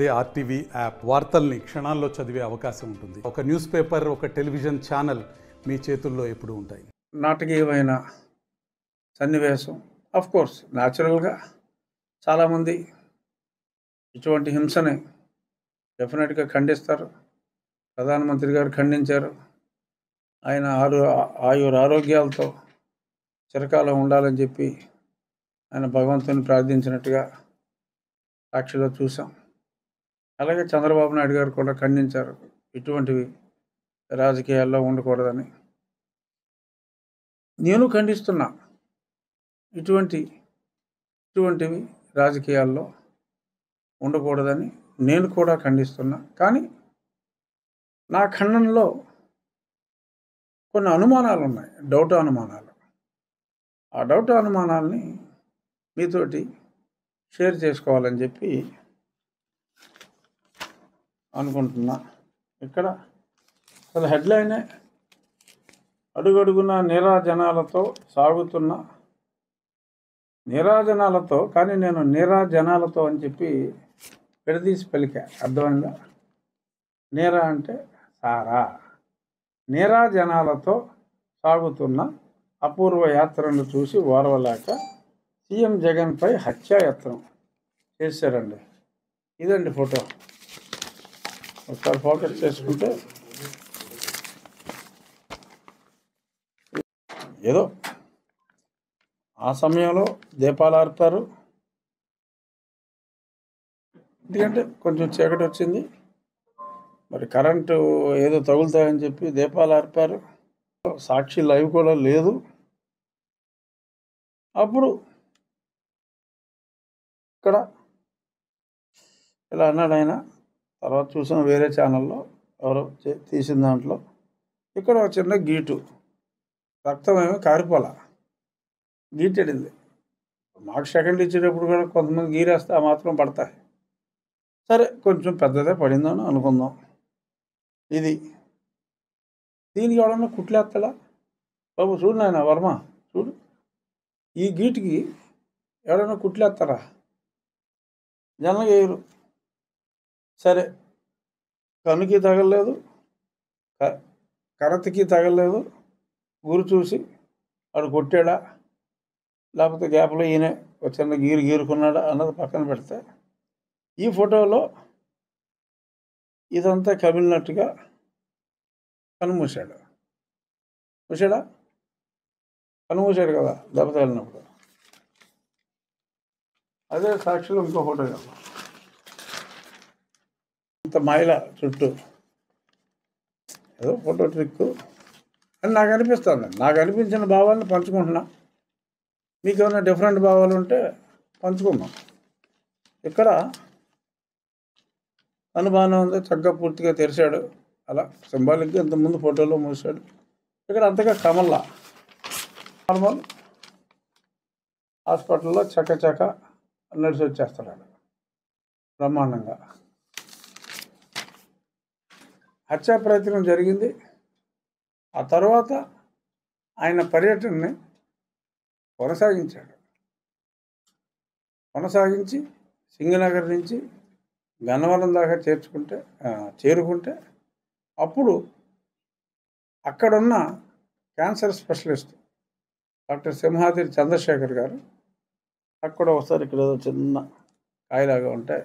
అదే RTV app వార్తల్ని క్షణాల్లో చదివే అవకాశం ఉంటుంది. ఒక న్యూస్ పేపర్, ఒక టెలివిజన్ ఛానల్ మీ చేతుల్లో ఎప్పుడూ ఉంటాయి. నాటకీయమైన సన్నివేశం. కోర్స్ న్యాచురల్గా చాలామంది ఇటువంటి హింసని డెఫినెట్గా ఖండిస్తారు. ప్రధానమంత్రి గారు ఖండించారు. ఆయన ఆరోగ్యాలతో చిరకాలం ఉండాలని చెప్పి ఆయన భగవంతుని ప్రార్థించినట్టుగా సాక్షిలో చూసాం. అలాగే చంద్రబాబు నాయుడు గారు కూడా ఖండించారు, ఇటువంటివి రాజకీయాల్లో ఉండకూడదని. నేను ఖండిస్తున్నా, ఇటువంటివి రాజకీయాల్లో ఉండకూడదని నేను కూడా ఖండిస్తున్నా. కానీ నా ఖండనలో కొన్ని అనుమానాలు ఉన్నాయి, డౌట్ అనుమానాలు. ఆ డౌట్ అనుమానాలని మీతోటి షేర్ చేసుకోవాలని చెప్పి అనుకుంటున్నా. ఇక్కడ అసలు హెడ్లైనే అడుగడుగున నీరాజనాలతో సాగుతున్న నీరాజనాలతో, కానీ నేను నీరాజనాలతో అని చెప్పి విడదీసి పలికా. అర్థమైందా? నీరా అంటే సారా. నీరాజనాలతో సాగుతున్న అపూర్వ యాత్రను చూసి ఓర్వలేక సీఎం జగన్పై హత్యాయత్నం చేశారండి. ఇదండి ఫోటో. ఒకసారి ఫోకస్ చేసుకుంటే ఏదో ఆ సమయంలో దీపాలు ఆర్పారు. ఎందుకంటే కొంచెం చీకటి వచ్చింది, మరి కరెంటు ఏదో తగులుతాయని చెప్పి దీపాలు ఆర్పారు. సాక్షి లైవ్ కూడా లేదు. అప్పుడు ఇక్కడ ఇలా అన్నాడు ఆయన. తర్వాత చూసిన వేరే ఛానల్లో ఎవరో తీసిన దాంట్లో ఇక్కడ ఒక చిన్న గీటు, రక్తం ఏమో కారిపోలా, గీటెడింది. మాకు సెకండ్ ఇచ్చేటప్పుడు కూడా కొంతమంది గీరేస్తే ఆ మాత్రం పడతాయి. సరే, కొంచెం పెద్దదే పడిందని అనుకుందాం. ఇది దీనికి ఎవడన్నా కుట్లేస్తాడా? బాబు చూడు నాయన వర్మ, చూడు, ఈ గీటుకి ఎవడన్నా కుట్లేస్తారా? జనంగా వేయరు. సరే, కనుకి తగలలేదు, కరతకి తగలలేదు, గురి చూసి వాడు కొట్టాడా లేకపోతే గ్యాప్లో ఈయన ఒక చిన్న గీరుకున్నాడా అన్నది పక్కన పెడితే, ఈ ఫోటోలో ఇదంతా కమిలినట్టుగా కనుమూసాడు. కనుమూసాడు కదా దెబ్బ తగిలినప్పుడు. అదే సాక్షిలో ఇంకో ఫోటో కదా, ఇంత మైల చుట్టూ ఏదో ఫోటో ట్రిక్ అని నాకు అనిపిస్తుంది. నాకు అనిపించిన భావాలను పంచుకుంటున్నా. మీకు ఏమైనా డిఫరెంట్ భావాలు ఉంటే పంచుకుందాం. ఇక్కడ అనుమానం ఉంది, చక్కగా పూర్తిగా తెరిచాడు. అలా సింబాలిక్గా ఇంతకుముందు ఫోటోలో మూసాడు. ఇక్కడ అంతగా కమల్లా నార్మల్ హాస్పిటల్లో చక్క నడిచి వచ్చేస్తున్నాడు బ్రహ్మాండంగా. హత్యా ప్రయత్నం జరిగింది. ఆ తర్వాత ఆయన పర్యటనని కొనసాగించి సింగనగర్ నుంచి గన్నవరం దాకా చేరుకుంటే అప్పుడు అక్కడున్న cancer specialist doctor Simhadri Chandrasekhar గారు అక్కడ ఒకసారి ఇక్కడ ఏదో చిన్న కాయలాగా ఉంటే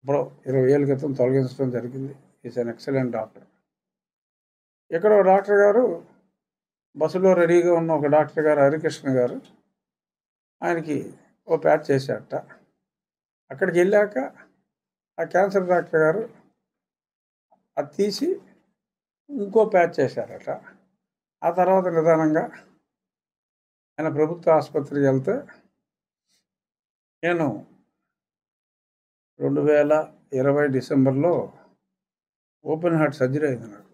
ఇప్పుడు 20 ఏళ్ళ క్రితం తొలగించడం జరిగింది. Is an excellent doctor. ఇక్కడ డాక్టర్ గారు బస్సులో రెడీగా ఉన్న ఒక డాక్టర్ గారు హరికృష్ణ గారు ఆయనకి ఓ ప్యాచ్ చేశారట. అక్కడికి వెళ్ళాక ఆ క్యాన్సర్ డాక్టర్ గారు అది తీసి ఇంకో ప్యాచ్ చేశారట. ఆ తర్వాత నిదానంగా ఆయన ప్రభుత్వ ఆసుపత్రికి వెళ్తే, నేను 2020 డిసెంబర్లో ఓపెన్ హార్ట్ సర్జరీ అయింది నాకు.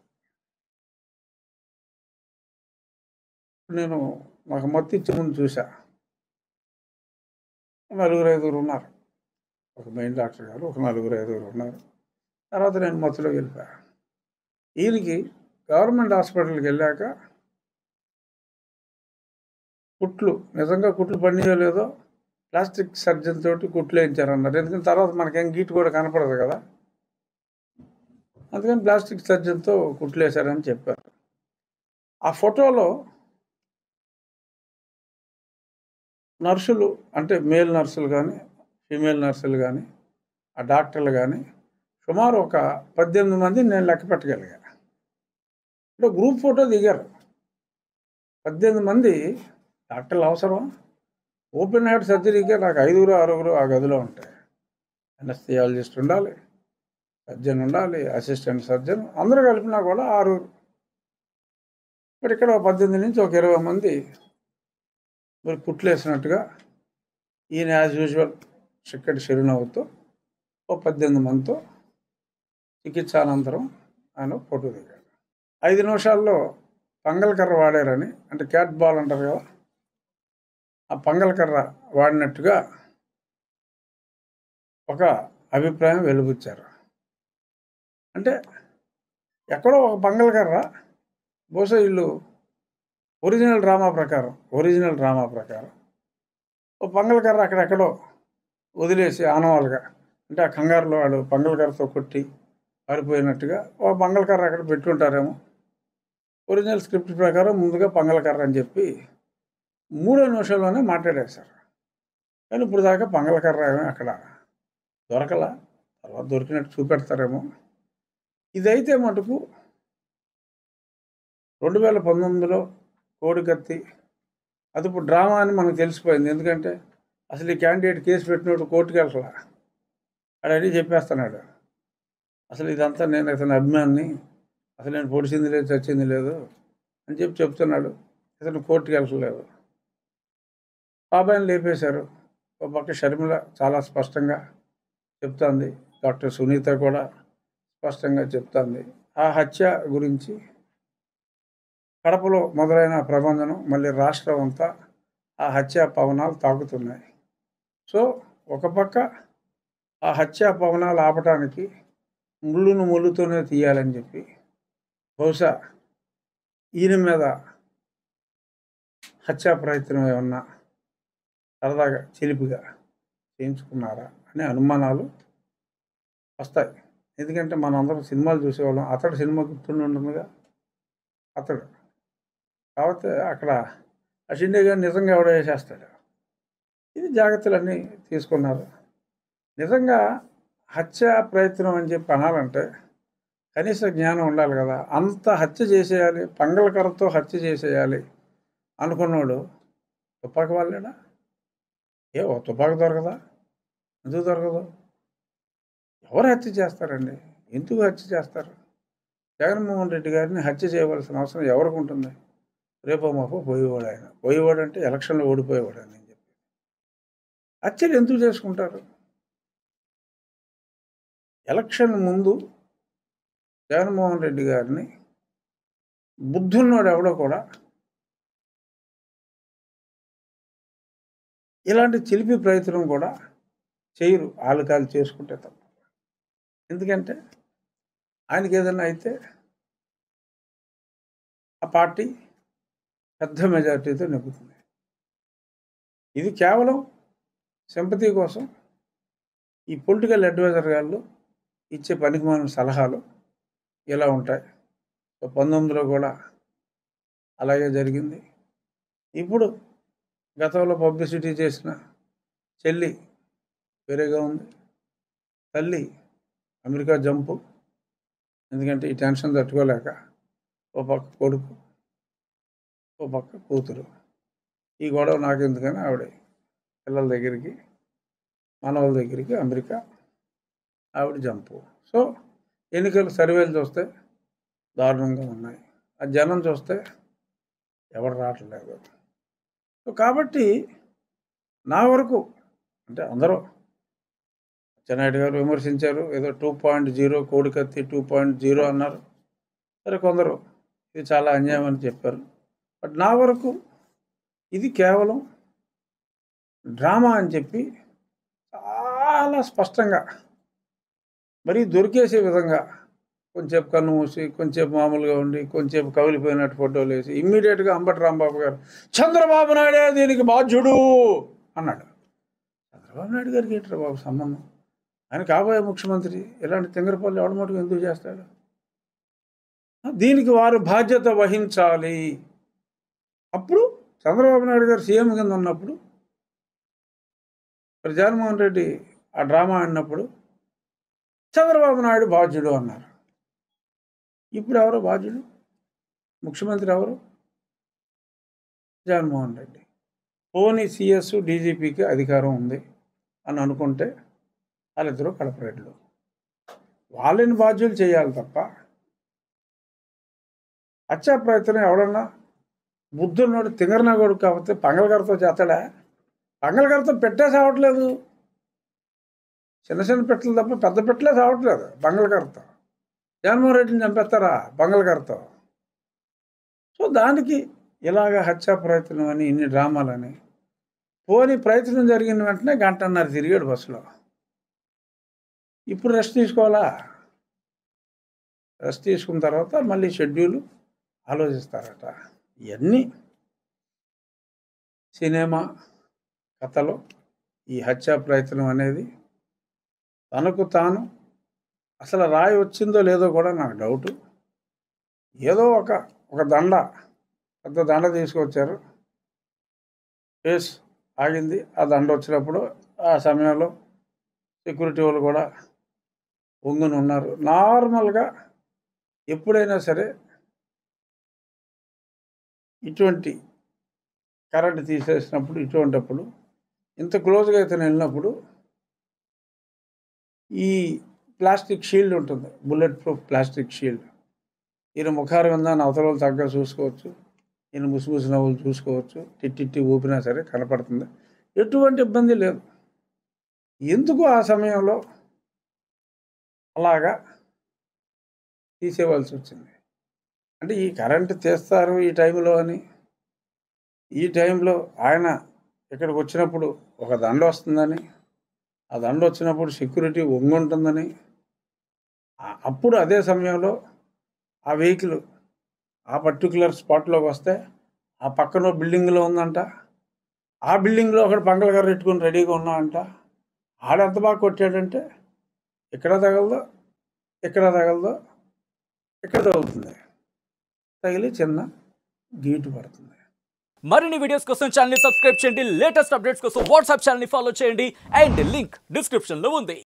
నాకు మొత్తం ఇచ్చే ముందు చూసా, 4-5 ఉన్నారు. ఒక మెయిన్ డాక్టర్ గారు, ఒక 4-5 ఉన్నారు. తర్వాత నేను మొత్తంలోకి వెళ్ళిపోయా. ఈయనకి గవర్నమెంట్ హాస్పిటల్కి వెళ్ళాక నిజంగా కుట్లు పనిచేయలేదో ప్లాస్టిక్ సర్జన్ తోటి కుట్లు వేయించారన్నారు. ఎందుకంటే తర్వాత మనకేం గీటు కూడా కనపడదు కదా, అందుకని ప్లాస్టిక్ సర్జన్తో కుట్లు వేశారని చెప్పారు. ఆ ఫోటోలో నర్సులు, అంటే మేల్ నర్సులు కానీ ఫీమేల్ నర్సులు కానీ ఆ డాక్టర్లు కానీ సుమారు ఒక 18 మంది నేను లెక్క పెట్టగలిగా. అంటే గ్రూప్ ఫోటో దిగారు 18 మంది. డాక్టర్లు అవసరం? ఓపెన్ హార్ట్ సర్జరీకే నాకు 5 6 ఆ గదిలో ఉంటాయి. అనస్థియాలజిస్ట్ ఉండాలి, సర్జన్ ఉండాలి, అసిస్టెంట్ సర్జన్, అందరూ కలిపినా కూడా 6. మరి ఇక్కడ 18 నుంచి ఒక 20 మంది మరి కుట్లు వేసినట్టుగా ఈయన యాజ్ యూజువల్ చిక్కటి చిరునవ్వుతో ఓ 18 మందితో చికిత్స అనంతరం ఆయన ఫోటో దిగాడు. 5 నిమిషాల్లో పంగల్కర్ర వాడారని, అంటే క్యాట్ బాల్ అంటారు కదా, ఆ పంగల్కర్ర వాడినట్టుగా ఒక అభిప్రాయం వెలుబుచ్చారు. అంటే ఎక్కడో ఒక పంగల్కర్ర, బహుశా వీళ్ళు ఒరిజినల్ డ్రామా ప్రకారం ఓ పంగల్కర్ర అక్కడెక్కడో వదిలేసి ఆనవాలుగా, అంటే ఆ కంగారులో వాడు పంగల్కర్రతో కొట్టి పారిపోయినట్టుగా ఓ పంగల్కర్ర అక్కడ పెట్టుంటారేమో. ఒరిజినల్ స్క్రిప్ట్ ప్రకారం ముందుగా పంగల్కర్ర అని చెప్పి 3వ నిమిషంలోనే మాట్లాడేశారు. కానీ ఇప్పుడు దాకా పంగల్కర్ర ఏమో అక్కడ దొరకలా, తర్వాత దొరికినట్టు చూపెడతారేమో. ఇదైతే మటుకు 2019లో కోడికత్తి అది ఇప్పుడు డ్రామా అని మనకు తెలిసిపోయింది. ఎందుకంటే అసలు ఈ క్యాండిడేట్ కేసు పెట్టినట్టు కోర్టుకు వెళ్ళలా, అడని చెప్పేస్తున్నాడు. అసలు ఇదంతా నేను ఇతని అభిమాని, అసలు నేను పొడిచింది లేదు చచ్చింది లేదు అని చెప్తున్నాడు. ఇతను కోర్టుకు వెళ్ళలేదు. బాబాయిని లేపేశారు. ఒక పక్క షర్మిల చాలా స్పష్టంగా చెప్తుంది, డాక్టర్ సునీత కూడా స్పష్టంగా చెప్తుంది. ఆ హత్య గురించి కడపలో మొదలైన ప్రబంధనం మళ్ళీ రాష్ట్రం అంతా ఆ హత్యా పవనాలు తాకుతున్నాయి. సో ఒక పక్క ఆ హత్యా పవనాలు ఆపటానికి ముళ్ళును ముళ్ళుతోనే తీయాలని చెప్పి బహుశా ఈయన మీద హత్యా ప్రయత్నం ఏమన్నా సరదాగా చిలిపిగా చేయించుకున్నారా అనే అనుమానాలు వస్తాయి. ఎందుకంటే మనందరం సినిమాలు చూసేవాళ్ళం. అతడు సినిమా గుర్తుండి ఉంటుందిగా, అతడు కాబట్టి అక్కడ ఆ షిండే గారు నిజంగా ఎవడో వేసేస్తాడు. ఇది జాగ్రత్తలన్నీ తీసుకున్నారు. నిజంగా హత్యా ప్రయత్నం అని చెప్పి అనాలంటే కనీస జ్ఞానం ఉండాలి కదా. అంత హత్య చేసేయాలి, పంగళకరతో హత్య చేసేయాలి అనుకున్నాడు తుపాకి వాళ్ళేనా? ఓ తుపాకి దొరకదా? ఎందుకు దొరకదు? ఎవరు హత్య చేస్తారండి? ఎందుకు హత్య చేస్తారు? జగన్మోహన్ రెడ్డి గారిని హత్య చేయవలసిన అవసరం ఎవరికి ఉంటుంది? రేపో మాపో పోయేవాడు ఆయన. పోయేవాడు అంటే ఎలక్షన్లో ఓడిపోయేవాడు అని చెప్పి హత్యలు ఎందుకు చేసుకుంటారు? ఎలక్షన్ ముందు జగన్మోహన్ రెడ్డి గారిని బుద్ధున్నోడు ఎవడో కూడా ఇలాంటి చిలిపి ప్రయత్నం కూడా చేయరు, ఆలుకాలు చేసుకుంటే తప్ప. ఎందుకంటే ఆయనకి ఏదైనా అయితే ఆ పార్టీ పెద్ద మెజారిటీతో నెగ్గుతుంది. ఇది కేవలం సింపతి కోసం ఈ పొలిటికల్ అడ్వైజర్ గారు ఇచ్చే పనికిమాలిన సలహాలు ఇలా ఉంటాయి. 19లో కూడా అలాగే జరిగింది. ఇప్పుడు గతంలో పబ్లిసిటీ చేసిన చెల్లి వేరేగా ఉంది, తల్లి అమెరికా జంపు. ఎందుకంటే ఈ టెన్షన్ తట్టుకోలేక ఓ పక్క కొడుకు, ఓ పక్క కూతురు. ఈ గొడవ నాకెందుకని ఆవిడ పిల్లల దగ్గరికి, మనవల దగ్గరికి అమెరికా ఆవిడ జంపు. సో ఎన్నికల సర్వేలు చూస్తే దారుణంగా ఉన్నాయి, ఆ జనం చూస్తే ఎవరు రావట్లేదు. సో కాబట్టి నా వరకు అంటే అందరూ అచ్చెన్నాయుడు గారు విమర్శించారు, ఏదో 2.0 కోడికత్తి 2.0 అన్నారు. సరే, కొందరు ఇది చాలా అన్యాయం అని చెప్పారు. బట్ నా వరకు ఇది కేవలం డ్రామా అని చెప్పి చాలా స్పష్టంగా మరీ దొరికేసే విధంగా కొంచెంసేపు కన్ను మూసి, కొంచెంసేపు మామూలుగా ఉండి, కొంచెంసేపు కవిలిపోయినట్టు ఫోటోలు వేసి ఇమ్మీడియట్గా అంబటి రాంబాబు గారు చంద్రబాబు నాయుడే దీనికి బాధ్యుడు అన్నాడు. చంద్రబాబు నాయుడు గారికి ఏంటరా బాబు సంబంధం? ఆయన కాబోయే ముఖ్యమంత్రి ఇలాంటి తింగరపల్లి ఎవడమటుకు ఎందుకు చేస్తాడు? దీనికి వారు బాధ్యత వహించాలి. అప్పుడు చంద్రబాబు నాయుడు గారు సీఎం కింద ఉన్నప్పుడు మరి జగన్మోహన్ రెడ్డి ఆ డ్రామా ఆడినప్పుడు చంద్రబాబు నాయుడు బాధ్యుడు అన్నారు. ఇప్పుడు ఎవరు బాధ్యుడు? ముఖ్యమంత్రి ఎవరు? జగన్మోహన్ రెడ్డి. పోనీ సిఎస్ డీజీపీకి అధికారం ఉంది అని అనుకుంటే వాళ్ళిద్దరూ కడపరెడ్లు, వాళ్ళని బాధ్యులు చేయాలి తప్ప హత్యా ప్రయత్నం ఎవడన్నా బుద్ధున్నోడు తింగరనా కొడుకు కాకపోతే పంగళగారితో చేస్తాడా? పంగళగారితో పెట్టే సావట్లేదు, చిన్న చిన్న పెట్టలు తప్ప పెద్ద పెట్టలే సావట్లేదు బంగళగారితో. జగన్మోహన్ రెడ్డిని చంపేస్తారా బంగళగారితో? సో దానికి ఇలాగ హత్యా ప్రయత్నం అని ఇన్ని డ్రామాలని. పోనీ ప్రయత్నం జరిగిన వెంటనే గంటన్నర తిరిగాడు బస్సులో. ఇప్పుడు రెస్ట్ తీసుకోవాలా? రెస్ట్ తీసుకున్న తర్వాత మళ్ళీ షెడ్యూల్ ఆలోచిస్తారట. ఇవన్నీ సినిమా కథలో ఈ హత్యా ప్రయత్నం అనేది తనకు తాను అసలు రాయి వచ్చిందో లేదో కూడా నాకు డౌటు. ఏదో ఒక దండ, పెద్ద దండ తీసుకొచ్చారు, కేసు ఆగింది. ఆ దండ వచ్చినప్పుడు ఆ సమయంలో సెక్యూరిటీ వాళ్ళు కూడా ఒంగుని ఉన్నారు. నార్మల్గా ఎప్పుడైనా సరే ఇటువంటి కరెంట్ తీసేసినప్పుడు, ఇటువంటిప్పుడు ఇంత క్లోజ్గా అయితే వెళ్ళినప్పుడు ఈ ప్లాస్టిక్ షీల్డ్ ఉంటుంది, బుల్లెట్ ప్రూఫ్ ప్లాస్టిక్ షీల్డ్. ఈయన ముఖారు విందాన్ని అవతల తగ్గ చూసుకోవచ్చు, ఈయన ముసిముసి నవ్వులు చూసుకోవచ్చు, టిట్టి ఊపినా సరే కనపడుతుంది, ఎటువంటి ఇబ్బంది లేదు. ఎందుకు ఆ సమయంలో అలాగా తీసేయవలసి వచ్చింది? అంటే ఈ కరెంటు తీస్తారు ఈ టైంలో అని, ఈ టైంలో ఆయన ఇక్కడికి వచ్చినప్పుడు ఒక దండ వస్తుందని, ఆ దండ వచ్చినప్పుడు సెక్యూరిటీ ఒంగుంటుందని, అప్పుడు అదే సమయంలో ఆ వెహికల్ ఆ పర్టికులర్ స్పాట్లోకి వస్తే ఆ పక్కన బిల్డింగ్లో ఉందంట, ఆ బిల్డింగ్లో ఒకటి పంగళగారు పెట్టుకుని రెడీగా ఉన్నాడంట. ఆడెంత బాగా కొట్టాడంటే ఇక్కడ తగలదో, ఇక్కడ తగలదో, ఇక్కడ తగులుతుంది, తగిలి చిన్న గీటు పడుతుంది. మరిన్ని వీడియోస్ కోసం ఛానల్ ని సబ్స్క్రైబ్ చేయండి, లేటెస్ట్ అప్డేట్స్ కోసం వాట్సాప్ ఛానల్ ని ఫాలో చేయండి, అండ్ లింక్ డిస్క్రిప్షన్ లో ఉంది.